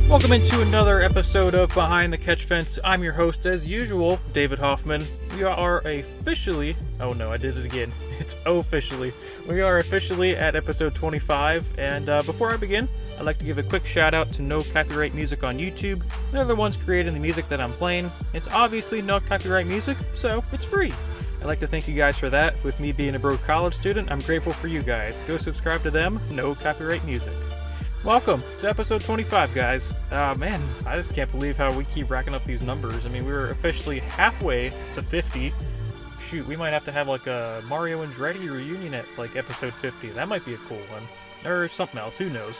Welcome into another episode of Behind the Catch Fence. I'm your host, as usual, David Hoffman. We are officially, oh no, I did it again. It's officially. We are officially at episode 25, and before I begin, I'd like to give a quick shout out to No Copyright Music on YouTube. They're the ones creating the music that I'm playing. It's obviously no copyright music, so it's free. I'd like to thank you guys for that. With me being a broke college student, I'm grateful for you guys. Go subscribe to them, No Copyright Music. Welcome to episode 25, guys. Man, I just can't believe how we keep racking up these numbers. I mean, we were officially halfway to 50. Shoot, we might have to have like a Mario and Andretti reunion at like episode 50. That might be a cool one. Or something else, who knows.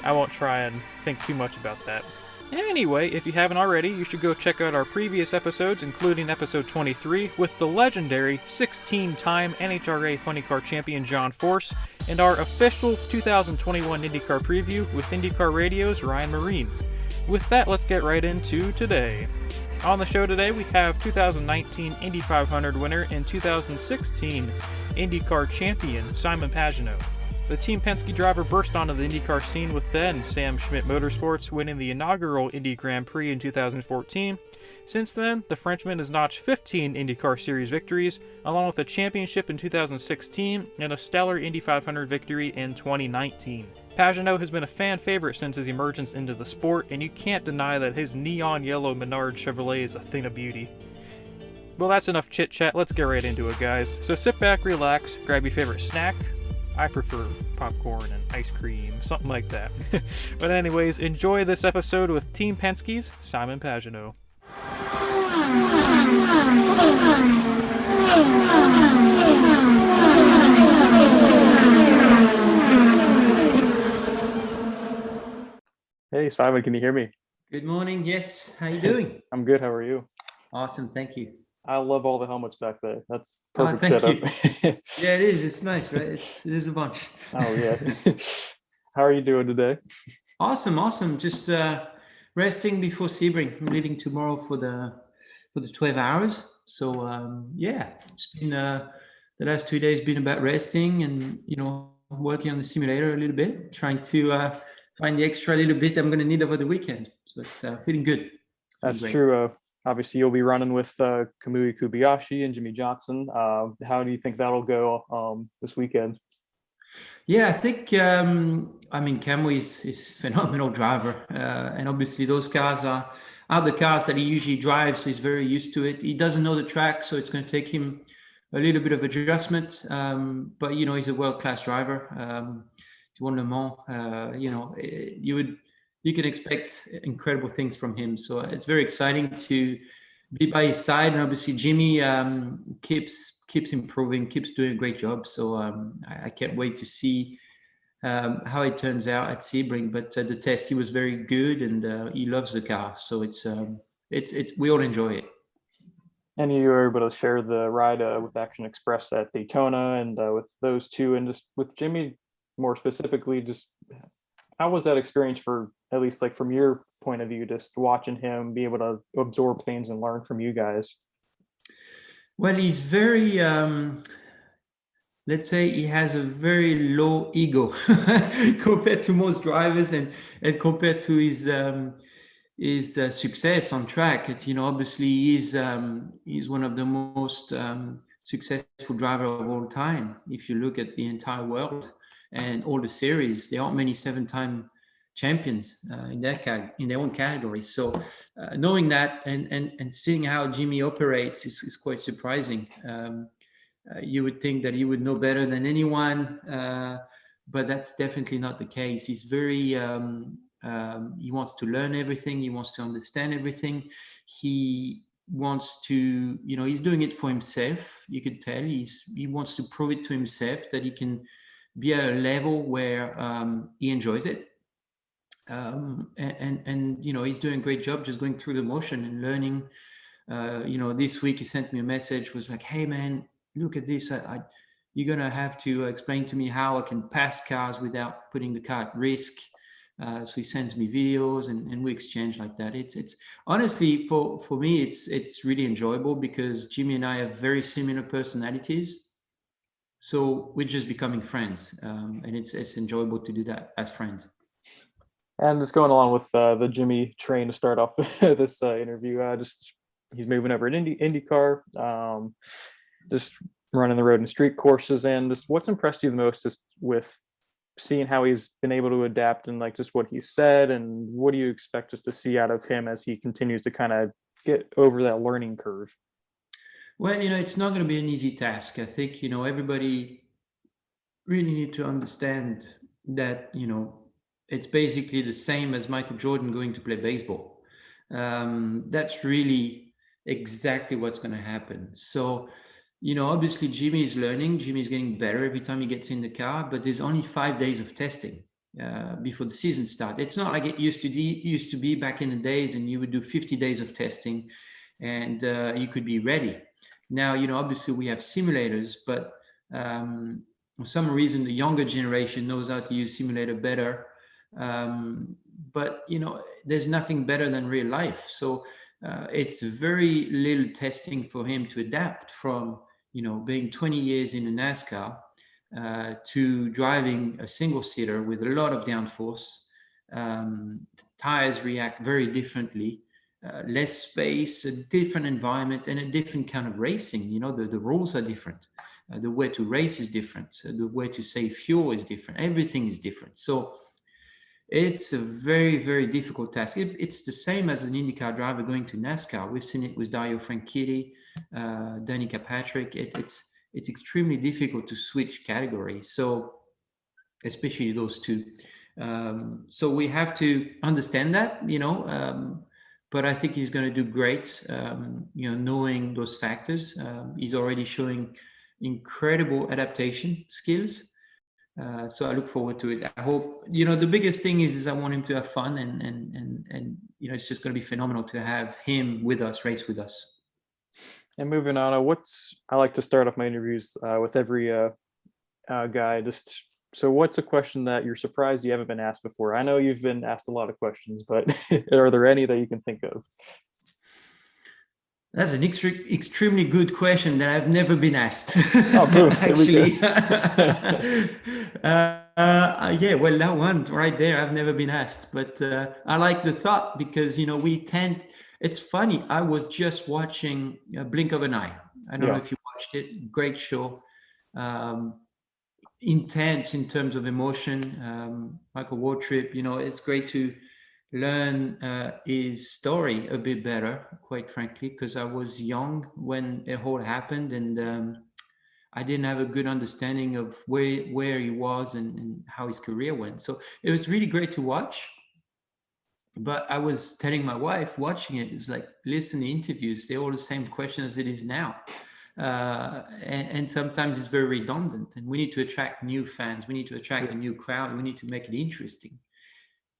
I won't try and think too much about that. Anyway, if you haven't already, you should go check out our previous episodes, including episode 23, with the legendary 16-time NHRA Funny Car Champion John Force, and our official 2021 IndyCar preview with IndyCar Radio's Ryan Marine. With that, let's get right into today. On the show today, we have 2019 Indy 500 winner and 2016 IndyCar Champion Simon Pagenaud. The Team Penske driver burst onto the IndyCar scene with then Sam Schmidt Motorsports winning the inaugural Indy Grand Prix in 2014. Since then, the Frenchman has notched 15 IndyCar Series victories, along with a championship in 2016 and a stellar Indy 500 victory in 2019. Pagenaud has been a fan favorite since his emergence into the sport, and you can't deny that his neon yellow Menard Chevrolet is a thing of beauty. Well, that's enough chit-chat, let's get right into it, guys. So sit back, relax, grab your favorite snack. I prefer popcorn and ice cream, something like that. But anyways, enjoy this episode with Team Penske's Simon Pagenaud. Hey Simon, can you hear me? Good morning. Yes. How you doing? I'm good. How are you? Awesome. Thank you. I love all the helmets back there. That's perfect Thank setup. you. Yeah, it is. It's nice, right? It is a bunch. Oh yeah. How are you doing today? Awesome. Just resting before Sebring. I'm leaving tomorrow for the 12 hours. So yeah, it's been the last 2 days been about resting and working on the simulator a little bit, trying to find the extra little bit I'm going to need over the weekend. So it's feeling good. That's true. Obviously, you'll be running with Kamui Kobayashi and Jimmy Johnson. How do you think that'll go this weekend? Yeah, I think Kamui is a phenomenal driver, and obviously those cars are the cars that he usually drives. So he's very used to it. He doesn't know the track, so it's going to take him a little bit of adjustment. But he's a world-class driver. To win Le Mans, you can expect incredible things from him. So it's very exciting to be by his side. And obviously Jimmy keeps improving, keeps doing a great job. So I can't wait to see how it turns out at Sebring. But the test, he was very good and he loves the car. So it's we all enjoy it. And you were able to share the ride with Action Express at Daytona and with those two, and just with Jimmy more specifically, just how was that experience for, at least like from your point of view, just watching him be able to absorb things and learn from you guys? Well, he's very, let's say he has a very low ego compared to most drivers and compared to his success on track. Obviously he's one of the most successful drivers of all time. If you look at the entire world and all the series, there aren't many 7-time champions in their own category. So knowing that and seeing how Jimmy operates is quite surprising. You would think that he would know better than anyone, but that's definitely not the case. He's very he wants to learn everything. He wants to understand everything. He wants to, he's doing it for himself. You could tell he wants to prove it to himself that he can be at a level where he enjoys it. And he's doing a great job just going through the motion and learning. This week he sent me a message, was like, hey man, look at this. You're going to have to explain to me how I can pass cars without putting the car at risk. So he sends me videos and we exchange like that. It's honestly for me, it's really enjoyable because Jimmy and I have very similar personalities. So we're just becoming friends, and it's enjoyable to do that as friends. And just going along with the Jimmy train to start off this interview, just he's moving over at IndyCar, just running the road and street courses, and just what's impressed you the most, just with seeing how he's been able to adapt and like just what he said, and what do you expect us to see out of him as he continues to kind of get over that learning curve? Well, it's not going to be an easy task. I think, everybody really need to understand that, it's basically the same as Michael Jordan going to play baseball. That's really exactly what's going to happen. So, obviously Jimmy is learning. Jimmy is getting better every time he gets in the car, but there's only 5 days of testing before the season starts. It's not like it used to be back in the days, and you would do 50 days of testing, and you could be ready. Now, obviously we have simulators, but for some reason the younger generation knows how to use simulator better. But there's nothing better than real life. So it's very little testing for him to adapt from being 20 years in a NASCAR to driving a single seater with a lot of downforce. Tires react very differently. Less space, a different environment, and a different kind of racing. The rules are different. The way to race is different. The way to save fuel is different. Everything is different. So it's a very, very difficult task. It's the same as an IndyCar driver going to NASCAR. We've seen it with Dario Franchitti, Danica Patrick. It's extremely difficult to switch categories. So especially those two. So we have to understand that, but I think he's going to do great, knowing those factors. He's already showing incredible adaptation skills. So I look forward to it. I hope, the biggest thing is I want him to have fun, and it's just going to be phenomenal to have him with us, race with us. And moving on, I like to start off my interviews with every guy. Just so, what's a question that you're surprised you haven't been asked before? I know you've been asked a lot of questions, but are there any that you can think of? That's an extremely good question that I've never been asked. Oh, boom. Actually, yeah, well, that one right there, I've never been asked, but I like the thought because it's funny. I was just watching Blink of an Eye. I don't know if you watched it. Great show. Intense in terms of emotion. Like a road trip. It's great to learn his story a bit better, quite frankly, because I was young when it all happened, and I didn't have a good understanding of where he was and how his career went. So it was really great to watch. But I was telling my wife watching it, it's like, listen to interviews, they're all the same question as it is now. And sometimes it's very redundant, and we need to attract new fans. We need to attract a new crowd. We need to make it interesting.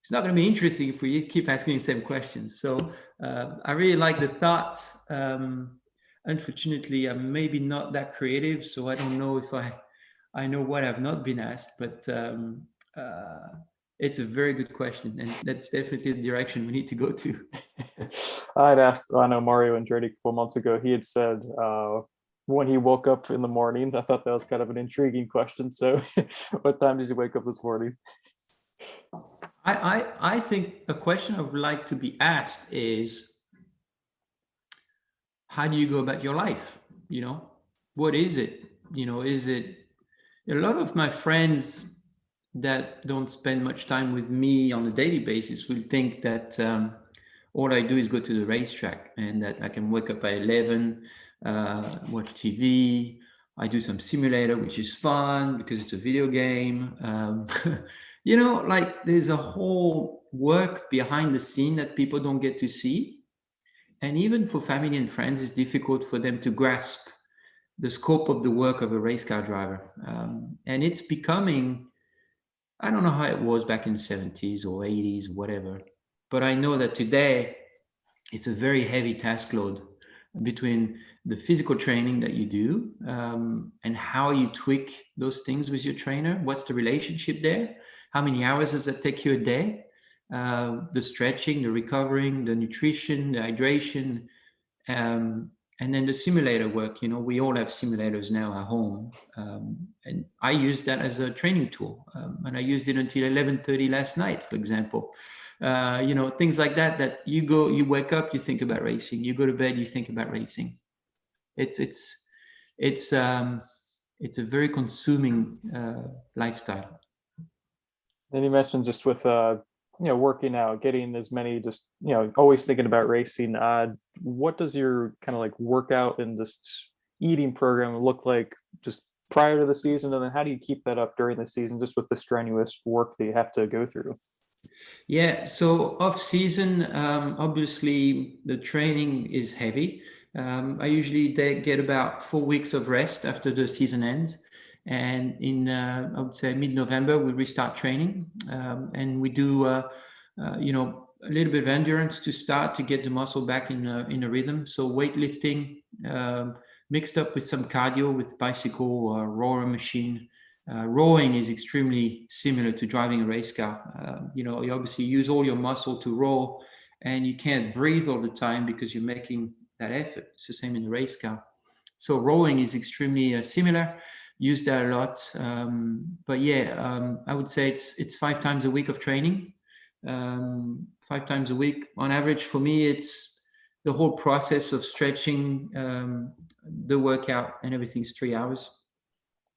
It's not going to be interesting if we keep asking the same questions. So I really like the thought. Unfortunately, I'm maybe not that creative, so I don't know if I know what I've not been asked, but it's a very good question, and that's definitely the direction we need to go to. I know Mario Andretti a couple months ago, he had said when he woke up in the morning. I thought that was kind of an intriguing question. So what time did you wake up this morning? I think the question I would like to be asked is, how do you go about your life? What is it? Is it a lot of my friends that don't spend much time with me on a daily basis will think that all I do is go to the racetrack, and that I can wake up at 11, watch TV. I do some simulator, which is fun because it's a video game. Like there's a whole work behind the scene that people don't get to see. And even for family and friends, it's difficult for them to grasp the scope of the work of a race car driver. And it's becoming, I don't know how it was back in the 70s or 80s, whatever, but I know that today it's a very heavy task load between the physical training that you do and how you tweak those things with your trainer. What's the relationship there? How many hours does that take you a day? The stretching, the recovering, the nutrition, the hydration, And then the simulator work, we all have simulators now at home. And I use that as a training tool. And I used it until 11:30 last night, for example. Things like that you wake up, you think about racing. You go to bed, you think about racing. It's a very consuming lifestyle. And you mentioned just with working out, getting as many, just always thinking about racing. What does your kind of like workout and just eating program look like just prior to the season, and then how do you keep that up during the season, just with the strenuous work that you have to go through? Yeah, so off season, obviously the training is heavy. I usually get about 4 weeks of rest after the season ends. And in, I would say, mid-November, we restart training. And we do, a little bit of endurance to start to get the muscle back in a rhythm. So weightlifting mixed up with some cardio with bicycle or rower machine. Rowing is extremely similar to driving a race car. You obviously use all your muscle to row, and you can't breathe all the time because you're making that effort. It's the same in the race car. So rowing is extremely similar. Use that a lot. But yeah, I would say it's 5 times a week of training. 5 times a week on average. For me, it's the whole process of stretching, the workout and everything's 3 hours.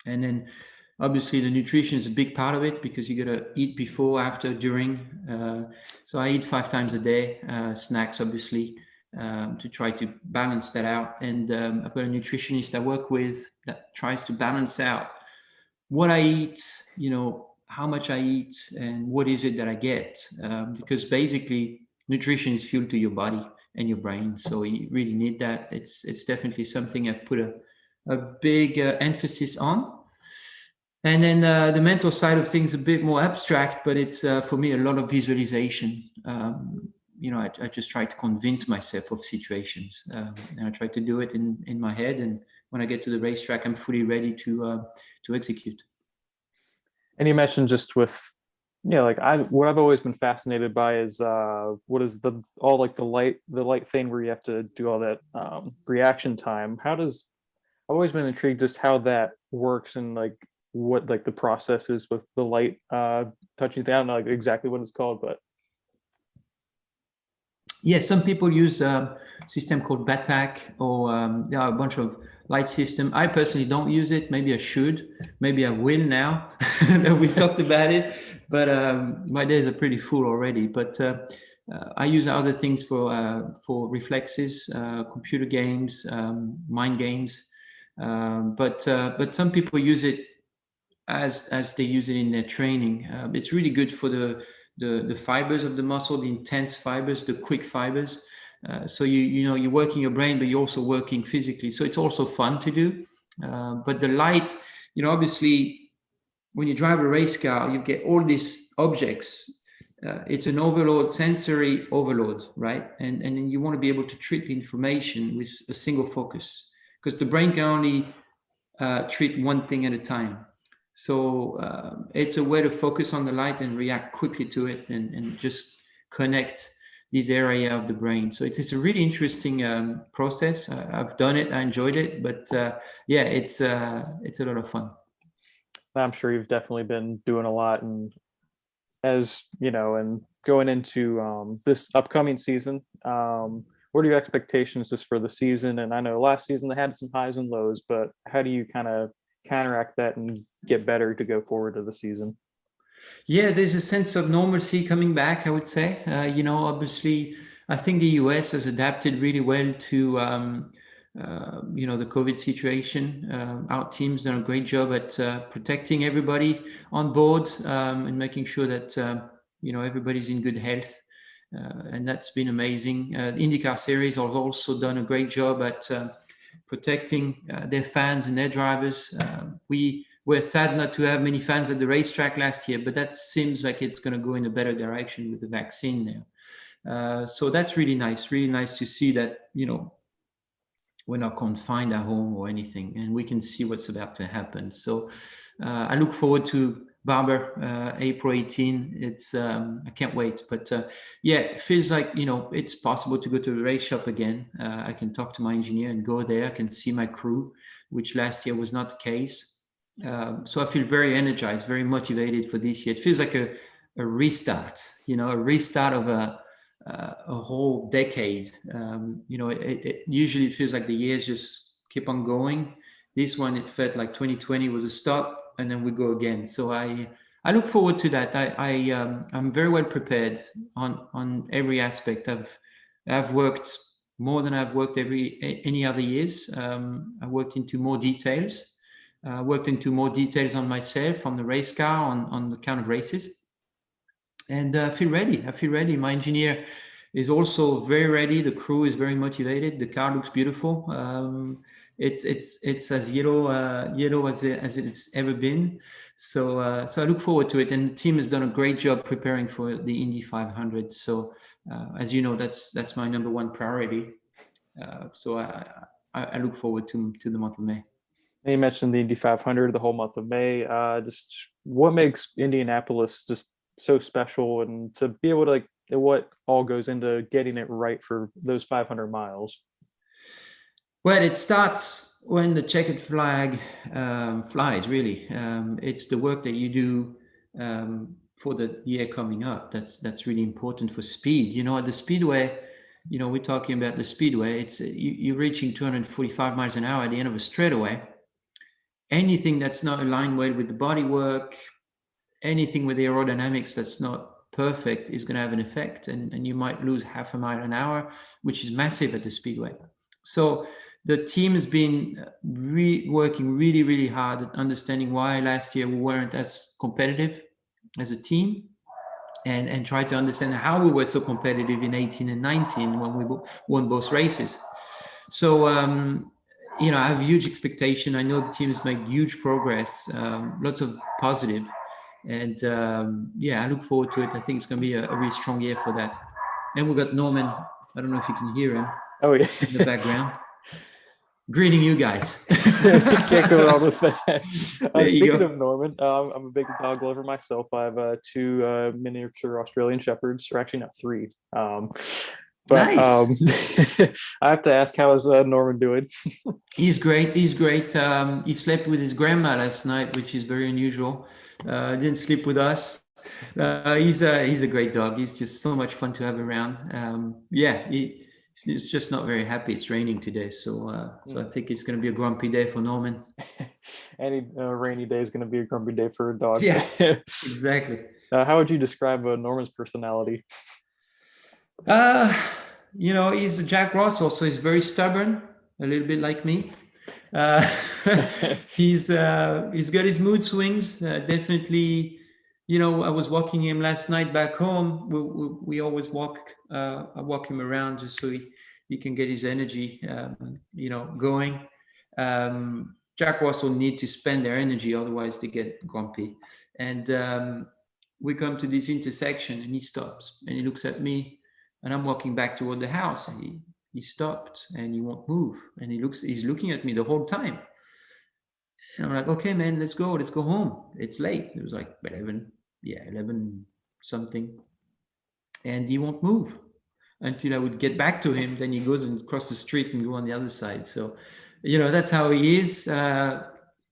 And then obviously the nutrition is a big part of it because you got to eat before, after, during. So I eat 5 times a day, snacks obviously, to try to balance that out. And I've got a nutritionist I work with that tries to balance out what I eat, how much I eat, and what is it that I get. Because basically nutrition is fuel to your body and your brain. So you really need that. It's definitely something I've put a big emphasis on. And then the mental side of things a bit more abstract, but it's for me a lot of visualization. I just try to convince myself of situations, and I try to do it in my head. And when I get to the racetrack, I'm fully ready to execute. And you mentioned just with what I've always been fascinated by is what is the light thing where you have to do all that reaction time. I've always been intrigued just how that works, and like what like the process is with the light touching down. I don't know exactly what it's called, but yeah, some people use a system called BATAC, or there are a bunch of light system. I personally don't use it. Maybe I should. Maybe I will now that we talked about it. But my days are pretty full already. But I use other things for reflexes, computer games, mind games. But some people use it as they use it in their training. It's really good for the fibers of the muscle, the intense fibers, the quick fibers. So you're working your brain, but you're also working physically. So it's also fun to do. But the light, obviously, when you drive a race car, you get all these objects. It's an overload, sensory overload, right? And then you want to be able to treat the information with a single focus, because the brain can only treat one thing at a time. So it's a way to focus on the light and react quickly to it, and just connect this area of the brain. So it's a really interesting process. I've done it, I enjoyed it, but yeah, it's a lot of fun. I'm sure you've definitely been doing a lot, and as and going into this upcoming season, what are your expectations just for the season? And I know last season they had some highs and lows, but how do you kind of counteract that and get better to go forward to the season? Yeah, there's a sense of normalcy coming back, I would say. Obviously, I think the US has adapted really well to the COVID situation. Our team's done a great job at protecting everybody on board, and making sure that everybody's in good health, and that's been amazing. The IndyCar Series has also done a great job at protecting their fans and their drivers. We were sad not to have many fans at the racetrack last year, but that seems like it's going to go in a better direction with the vaccine now. So that's really nice to see that we're not confined at home or anything, and we can see what's about to happen. So I look forward to Barber, April 18. It's I can't wait. But yeah, it feels like it's possible to go to the race shop again. I can talk to my engineer and go there. I can see my crew, which last year was not the case. So I feel very energized, very motivated for this year. It feels like a restart, a restart of a whole decade. It usually feels like the years just keep on going. This one, it felt like 2020 was a stop, and then we go again. So I look forward to that. I'm very well prepared on every aspect. I've worked more than I've worked any other years. I worked into more details. Worked into more details on myself, on the race car, on the kind of races, and I feel ready. My engineer is also very ready. The crew is very motivated. The car looks beautiful. It's as yellow as it's ever been. So I look forward to it. And the team has done a great job preparing for the Indy 500. So as you know, that's my number one priority. So I look forward to the month of May. You mentioned the Indy 500, the whole month of May. Just what makes Indianapolis just so special, and to be able to what all goes into getting it right for those 500 miles? Well, it starts when the checkered flag flies. Really, it's the work that you do for the year coming up. That's really important for speed. At the speedway, we're talking about the speedway. It's you're reaching 245 miles an hour at the end of a straightaway. Anything that's not aligned well with the bodywork, anything with the aerodynamics that's not perfect is going to have an effect, and you might lose half a mile an hour, which is massive at the speedway. So the team has been working really, really hard at understanding why last year we weren't as competitive as a team, and try to understand how we were so competitive in 18 and 19 when we won both races. So I have huge expectation. I know the team has made huge progress, lots of positive, and I look forward to it. I think it's going to be a really strong year for that. And we've got Norman. I don't know if you can hear him. Oh yeah, in the background, greeting you guys. Can't go wrong with that. Speaking of Norman, I'm a big dog lover myself. I have 2 miniature Australian Shepherds, or actually not 3. But nice. I have to ask, how is Norman doing? He's great. He slept with his grandma last night, which is very unusual. Didn't sleep with us. He's a great dog. He's just so much fun to have around. He's just not very happy. It's raining today, so I think it's going to be a grumpy day for Norman. Any rainy day is going to be a grumpy day for a dog. Yeah, exactly. How would you describe Norman's personality? He's a Jack Russell, so he's very stubborn, a little bit like me. He's got his mood swings. Definitely, I was walking him last night back home. We always I walk him around just so he can get his energy, going. Jack Russell need to spend their energy, otherwise they get grumpy. And we come to this intersection, and he stops and he looks at me. And I'm walking back toward the house, and he stopped and he won't move. And he's looking at me the whole time. And I'm like, okay, man, let's go home. It's late. It was like 11 something. And he won't move until I would get back to him. Then he goes and cross the street and go on the other side. So, that's how he is.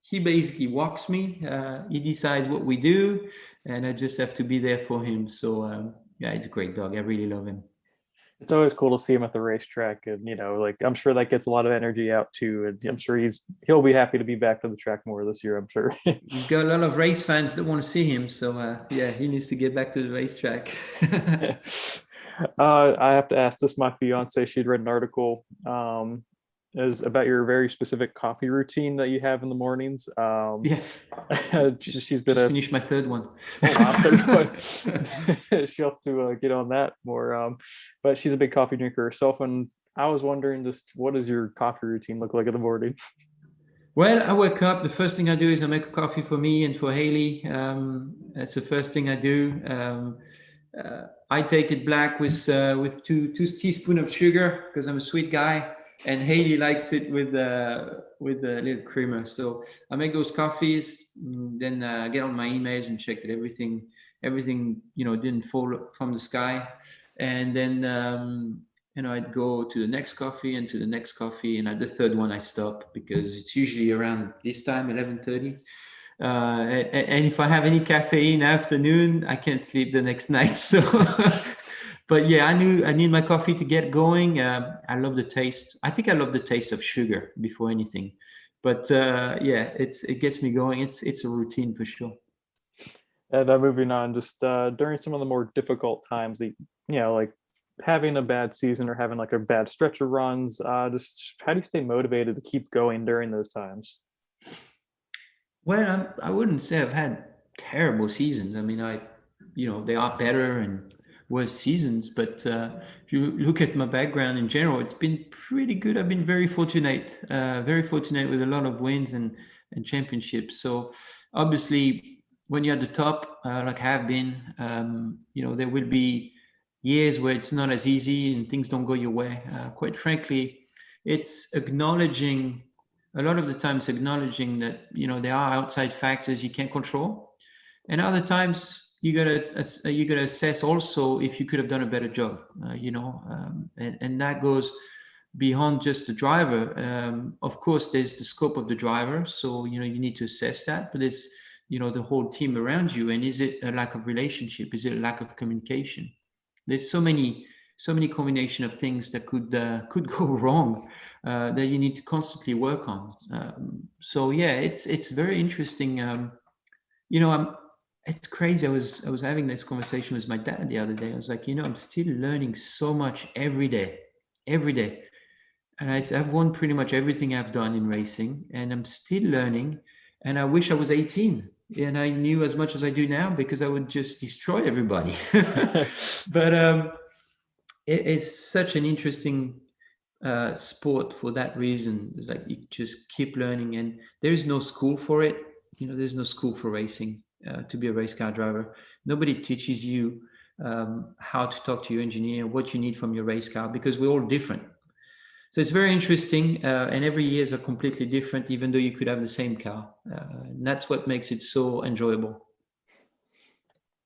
He basically walks me. He decides what we do, and I just have to be there for him. So, he's a great dog. I really love him. It's always cool to see him at the racetrack, and I'm sure that gets a lot of energy out too. And I'm sure he'll be happy to be back to the track more this year. I'm sure. You've got a lot of race fans that want to see him, so he needs to get back to the racetrack. I have to ask this. My fiance, she'd read an article is about your very specific coffee routine that you have in the mornings. She's been finished my 3rd one. She'll have to get on that more. But she's a big coffee drinker herself, and I was wondering, just what does your coffee routine look like in the morning? Well, I wake up. The first thing I do is I make a coffee for me and for Haley. That's the first thing I do. I take it black with 2 teaspoons of sugar because I'm a sweet guy. and Haley likes it with the little creamer. So I make those coffees, then get on my emails and check that everything didn't fall from the sky, and then I'd go to the next coffee and to the next coffee, and at the third one I stop because it's usually around this time, 11:30. And if I have any caffeine afternoon, I can't sleep the next night. So, but yeah, I knew I need my coffee to get going. I love the taste. I think I love the taste of sugar before anything. But yeah, it gets me going. It's a routine for sure. And moving on, just during some of the more difficult times, like having a bad season or having like a bad stretch of runs, just how do you stay motivated to keep going during those times? Well, I wouldn't say I've had terrible seasons. I mean, they are better and worse seasons, but if you look at my background in general, it's been pretty good. I've been very fortunate with a lot of wins and championships. So obviously, when you're at the top, like I have been, there will be years where it's not as easy and things don't go your way. Quite frankly, it's acknowledging a lot of the times acknowledging that there are outside factors you can't control, and other times you gotta assess also if you could have done a better job, and that goes beyond just the driver. Of course there's the scope of the driver, so you need to assess that, but it's the whole team around you, and is it a lack of relationship, is it a lack of communication? There's so many combination of things that could go wrong, that you need to constantly work on. So yeah, it's very interesting. It's crazy. I was having this conversation with my dad the other day. I was like, I'm still learning so much every day. And I've won pretty much everything I've done in racing, and I'm still learning. And I wish I was 18 and I knew as much as I do now, because I would just destroy everybody. But it's such an interesting sport for that reason. It's like you just keep learning, and there is no school for it. There's no school for racing, to be a race car driver. Nobody teaches you how to talk to your engineer, what you need from your race car, because we're all different. So it's very interesting, and every year is a completely different, even though you could have the same car. And that's what makes it so enjoyable.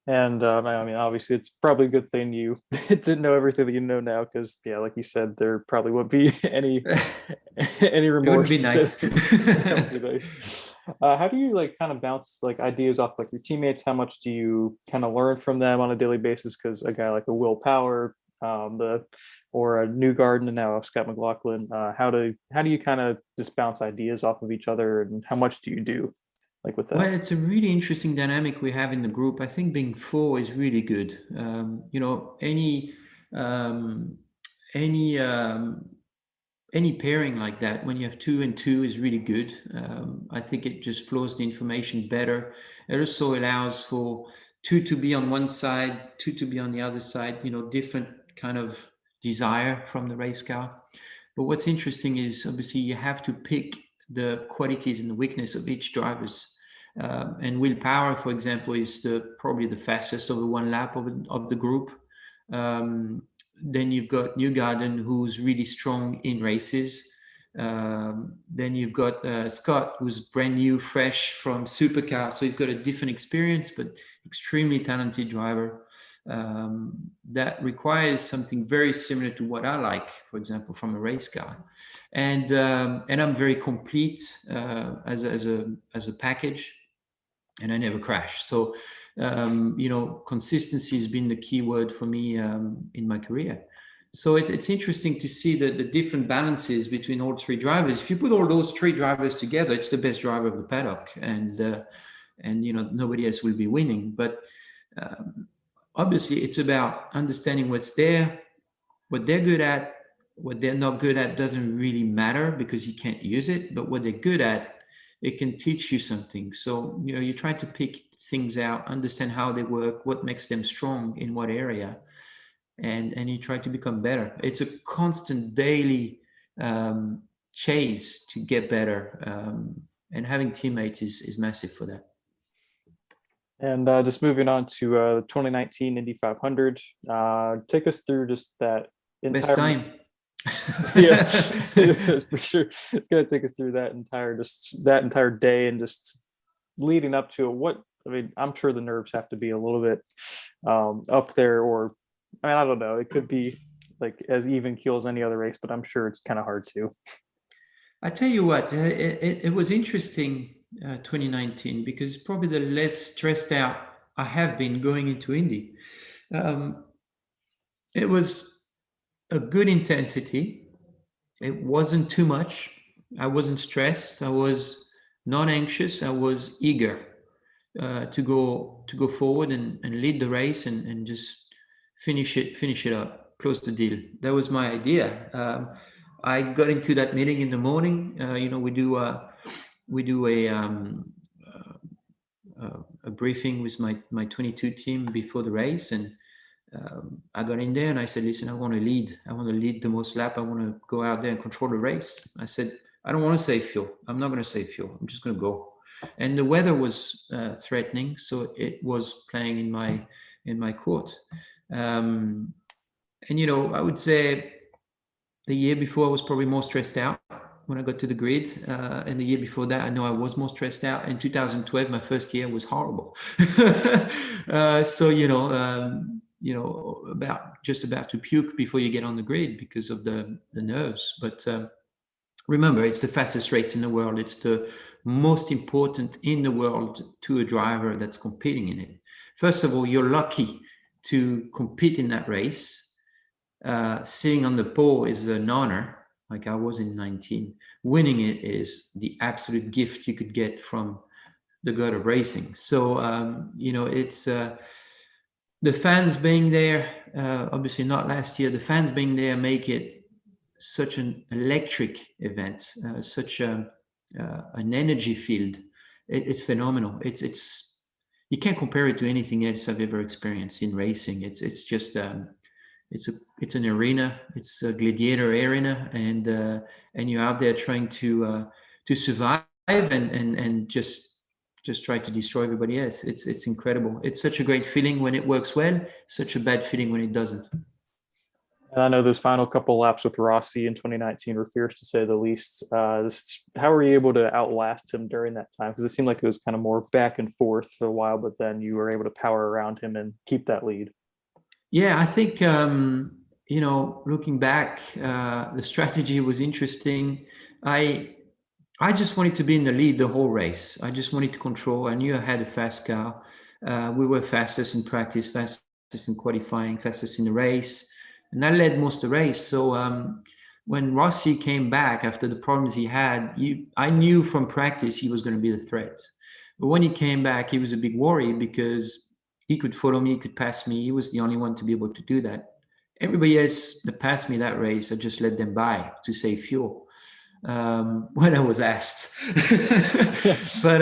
And I mean, obviously, it's probably a good thing you didn't know everything that you know now, because yeah, like you said, there probably wouldn't be any It would remorse. be nice. That would be nice. How do you like kind of bounce like ideas off like your teammates? How much do you kind of learn from them on a daily basis? Because a guy like a Will Power, or a New Garden, and now Scott McLaughlin, how do you kind of just bounce ideas off of each other, and how much do you do like with Well, that? it's a really interesting dynamic we have in the group. I think being four is really good. Um, any any pairing like that, when you have two and two, is really good. I think it just flows the information better. It also allows for two to be on one side, two to be on the other side. Different kind of desire from the race car. But what's interesting is obviously you have to pick the qualities and the weakness of each drivers. And willpower, for example, is probably the fastest over one lap of the group. Um, then you've got Newgarden, who's really strong in races. Then you've got Scott, who's brand new, fresh from supercar, so he's got a different experience, but extremely talented driver. That requires something very similar to what I like, for example, from a race car. And I'm very complete as a package, and I never crash. So consistency has been the key word for me in my career. So it's interesting to see the different balances between all three drivers. If you put all those three drivers together, it's the best driver of the paddock, and nobody else will be winning. But um, obviously, it's about understanding what's there, what they're good at. What they're not good at doesn't really matter because you can't use it. But what they're good at, it can teach you something. So you try to pick things out, understand how they work, what makes them strong in what area, and you try to become better. It's a constant daily chase to get better, and having teammates is massive for that. And just moving on to 2019 Indy 500, take us through just that Best entire. time. Yeah, for sure. It's gonna take us through that entire day and just leading up to it. I mean, I'm sure the nerves have to be a little bit up there, or I mean, I don't know. It could be like as even keel as any other race, but I'm sure it's kind of hard too. I tell you what, it was interesting 2019 because probably the less stressed out I have been going into Indy. Um, it was a good intensity. It wasn't too much. I wasn't stressed. I was not anxious. I was eager to go forward and lead the race and just finish it up, close the deal. That was my idea. I got into that meeting in the morning. We do a briefing with my 22 team before the race, and I got in there and I said, listen, I want to lead. I want to lead the most lap. I want to go out there and control the race. I said, I don't want to save fuel. I'm not going to save fuel. I'm just going to go. And the weather was threatening, so it was playing in my court. Um, and I would say the year before I was probably more stressed out when I got to the grid, and the year before that I know I was more stressed out. In 2012, my first year was horrible. So about to puke before you get on the grid because of the nerves. But remember, it's the fastest race in the world. It's the most important in the world to a driver that's competing in it. First of all, you're lucky to compete in that race. Sitting on the pole is an honor, like I was in 19. Winning it is the absolute gift you could get from the god of racing. So, it's the fans being there, obviously not last year, the fans being there make it such an electric event, such an energy field. It's phenomenal. It's you can't compare it to anything else I've ever experienced in racing. It's just it's an arena. It's a gladiator arena, and you're out there trying to survive and just try to destroy everybody else. It's incredible. It's such a great feeling when it works well. Such a bad feeling when it doesn't. And I know those final couple laps with Rossi in 2019 were fierce to say the least. How were you able to outlast him during that time? Because it seemed like it was kind of more back and forth for a while, but then you were able to power around him and keep that lead. Yeah, I think looking back, the strategy was interesting. I just wanted to be in the lead the whole race. I just wanted to control. I knew I had a fast car. We were fastest in practice, fastest in qualifying, fastest in the race, and I led most of the race. So when Rossi came back after the problems he had, I knew from practice he was going to be the threat. But when he came back, he was a big worry because he could follow me, he could pass me. He was the only one to be able to do that. Everybody else that passed me that race, I just let them by to save fuel when I was asked. But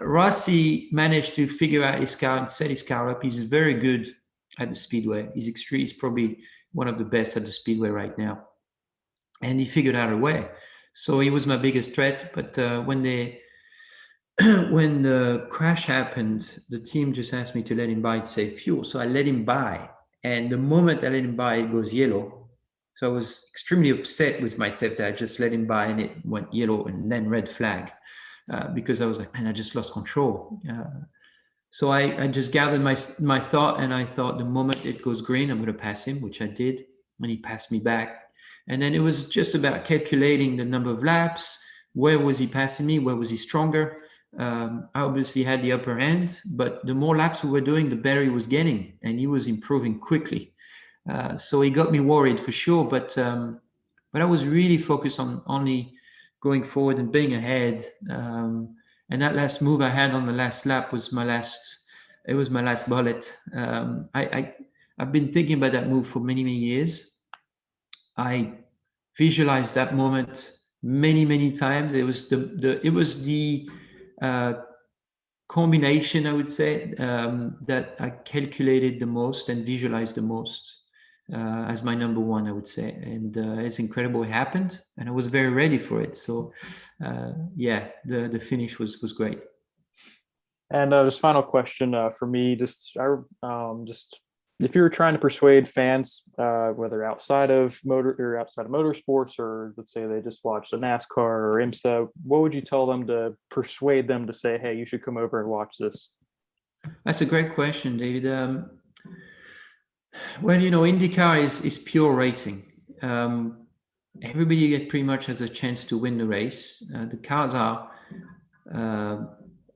Rossi managed to figure out his car and set his car up. He's very good at the speedway. He's probably one of the best at the speedway right now. And he figured out a way. So he was my biggest threat. But when the crash happened, the team just asked me to let him buy to save fuel. So I let him buy. And the moment I let him buy, it goes yellow. So I was extremely upset with myself that I just let him buy and it went yellow and then red flag because I was like, man, I just lost control. So I just gathered my thought, and I thought the moment it goes green, I'm going to pass him, which I did. And he passed me back. And then it was just about calculating the number of laps. Where was he passing me? Where was he stronger? I obviously had the upper hand, but the more laps we were doing, the better he was getting, and he was improving quickly. So he got me worried for sure, but I was really focused on only going forward and being ahead. And that last move I had on the last lap was my last. It was my last bullet. I've been thinking about that move for many years. I visualized that moment many times. It was the combination, I would say, that I calculated the most and visualized the most as my number one, I would say. And it's incredible it happened, and I was very ready for it. So the finish was great. And just final question for me, just If you were trying to persuade fans, whether outside of motorsports, or let's say they just watch the NASCAR or IMSA, what would you tell them to persuade them to say, "Hey, you should come over and watch this"? That's a great question, David. Well, IndyCar is pure racing. Everybody pretty much has a chance to win the race. The cars are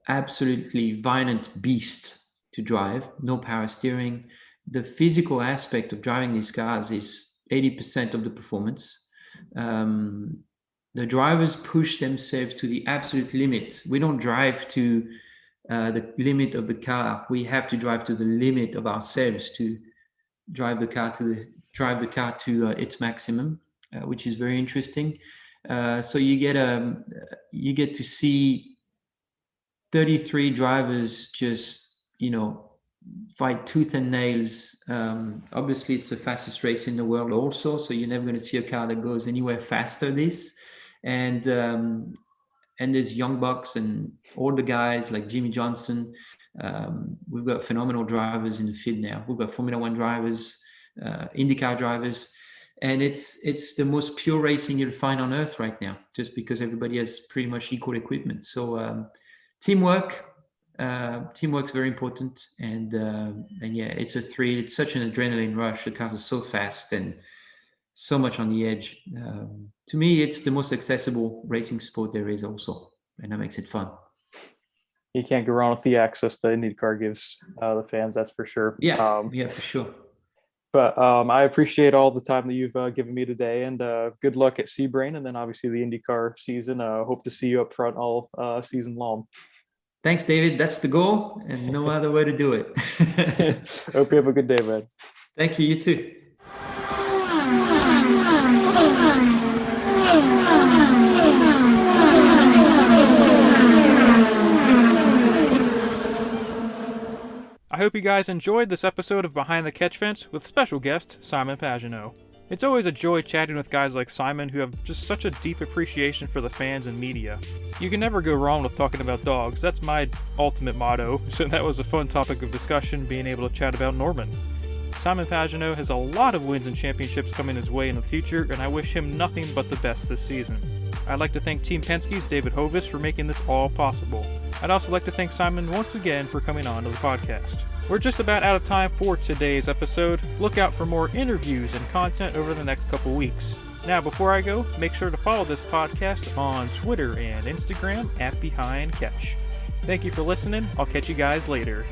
absolutely violent beasts to drive. No power steering. The physical aspect of driving these cars is 80% of the performance. The drivers push themselves to the absolute limit. We don't drive to the limit of the car. We have to drive to the limit of ourselves to drive the car to its maximum, which is very interesting. So you get to see 33 drivers just fight tooth and nails. Obviously, it's the fastest race in the world also, so you're never going to see a car that goes anywhere faster and there's young bucks and older guys like Jimmy Johnson. We've got phenomenal drivers in the field now. We've got Formula One drivers, IndyCar drivers, and it's the most pure racing you'll find on earth right now, just because everybody has pretty much equal equipment. So teamwork's very important, and yeah, it's a thrill. It's such an adrenaline rush. The cars are so fast and so much on the edge. To me, it's the most accessible racing sport there is also, and that makes it fun. You can't go wrong with the access that IndyCar gives the fans, that's for sure. Yeah, for sure. But I appreciate all the time that you've given me today, and good luck at Sebring, and then obviously the IndyCar season. Hope to see you up front all season long. Thanks, David. That's the goal, and no other way to do it. Hope you have a good day, man. Thank you. You too. I hope you guys enjoyed this episode of Behind the Catch Fence with special guest Simon Pagenaud. It's always a joy chatting with guys like Simon who have just such a deep appreciation for the fans and media. You can never go wrong with talking about dogs. That's my ultimate motto, so that was a fun topic of discussion, being able to chat about Norman. Simon Pagenaud has a lot of wins and championships coming his way in the future, and I wish him nothing but the best this season. I'd like to thank Team Penske's David Hovis for making this all possible. I'd also like to thank Simon once again for coming on to the podcast. We're just about out of time for today's episode. Look out for more interviews and content over the next couple weeks. Now, before I go, make sure to follow this podcast on Twitter and Instagram @BehindCatch. Thank you for listening. I'll catch you guys later.